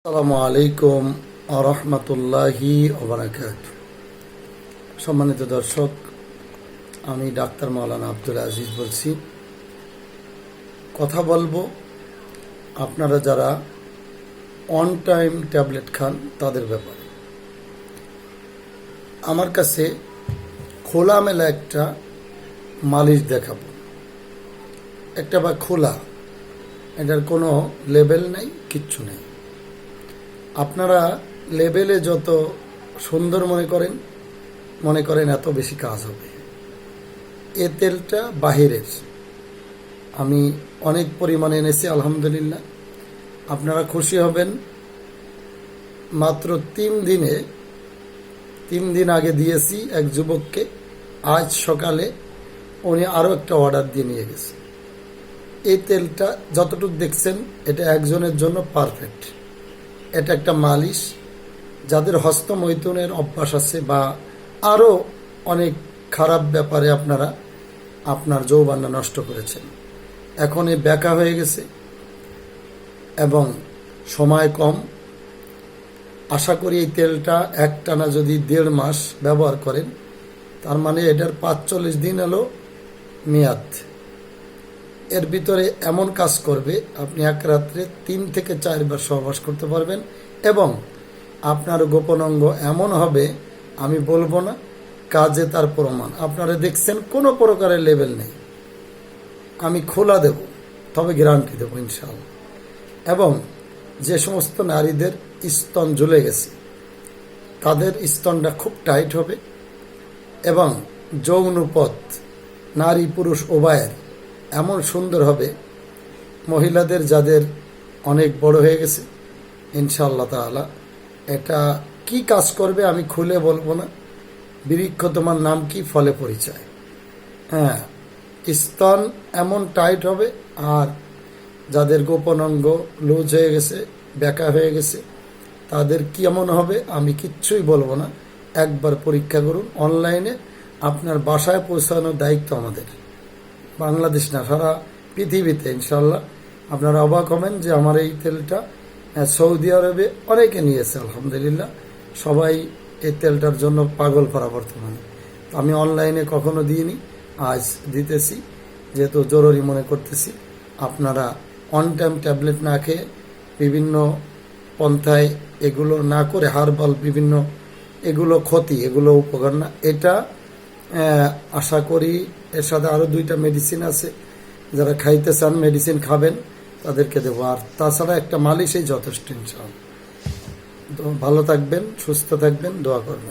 আসসালামু আলাইকুম আরহামতুল্লাহি ওবারাকাত। সম্মানিত দর্শক, আমি ডাক্তার মাওলানা আব্দুল আজিজ বলছি। কথা বলবো আপনারা যারা অন টাইম ট্যাবলেট খান তাদের ব্যাপারে। আমার কাছে খোলামেলা একটা মালিশ দেখাবো, একটা বা খোলা, এটার কোনো লেবেল নাই, কিচ্ছু নেই। আপনারা লেবেলে যত সুন্দর মনে করেন এত বেশি কাজ হবে। এ তেলটা বাহিরের, আমি অনেক পরিমাণে এনেছি আলহামদুলিল্লাহ। আপনারা খুশি হবেন। মাত্র 3 দিন আগে দিয়েছি এক যুবককে, আজ সকালে উনি আরও একটা অর্ডার দিয়ে নিয়ে গেছে। এই তেলটা যতটুকু দেখছেন এটা একজনের জন্য পারফেক্ট। এটা একটা মালিশ, যাদের হস্তমৈথুনের অভ্যাস আছে বা আরও অনেক খারাপ ব্যাপারে আপনারা আপনার যৌবনটা নষ্ট করেছেন, এখন এই ব্যাকা হয়ে গেছে এবং সময় কম। আশা করি এই তেলটা একটানা যদি 1.5 মাস ব্যবহার করেন, তার মানে এটার 45 দিন হলো মেয়াদ। এর ভিতরে এমন কাজ করবে, আপনি এক রাত্রে 3 থেকে 4 বার সহবাস করতে পারবেন এবং আপনার গোপন অঙ্গ এমন হবে, আমি বলবো না, কাজে তার প্রমাণ। আপনারা দেখছেন কোনো প্রকারের লেবেল নেই, আমি খোলা দেব, তবে গ্যারান্টি দেবো ইনশাআল্লাহ। এবং যে সমস্ত নারীদের স্তন ঝুলে গেছে তাদের স্তনটা খুব টাইট হবে এবং যৌনপথ নারী পুরুষ উভয়ের এমন সুন্দর হবে। মহিলাদের যাদের অনেক বড় হয়ে গেছে, ইনশাআল্লাহ তাআলা এটা কি কাজ করবে আমি খুলে বলবো না। বৃক্ষ তোমার নাম কি, ফলে পরিচয়। হ্যাঁ, স্তন এমন টাইট হবে। আর যাদের গোপন অঙ্গ লুজ হয়ে গেছে, ব্যাকা হয়ে গেছে, তাদের কেমন হবে আমি কিচ্ছুই বলবো না। একবার পরীক্ষা করুন অনলাইনে, আপনার বাসায় পৌঁছানোর দায়িত্ব আমাদের। বাংলাদেশ না, সারা পৃথিবীতে ইনশাল্লাহ। আপনারা অবাক হবেন যে আমার এই তেলটা সৌদি আরবে অনেকে নিয়েছে আলহামদুলিল্লাহ। সবাই এই তেলটার জন্য পাগল করা বর্তমানে। আমি অনলাইনে কখনো দিইনি, আজ দিতেছি যেহেতু জরুরি মনে করতেছি। আপনারা অন টাইম ট্যাবলেট না খেয়ে বিভিন্ন পন্থায় এগুলো না করে, হার্বাল বিভিন্ন এগুলো ক্ষতি, এগুলো উপকার না। এটা আশা করি এর সাথে আরও 2টা মেডিসিন আছে, যারা খাইতে চান মেডিসিন খাবেন তাদেরকে দেবো। আর তাছাড়া একটা মালিশই যথেষ্ট ইনশাআল্লাহ। তো ভালো থাকবেন, সুস্থ থাকবেন, দোয়া করবেন।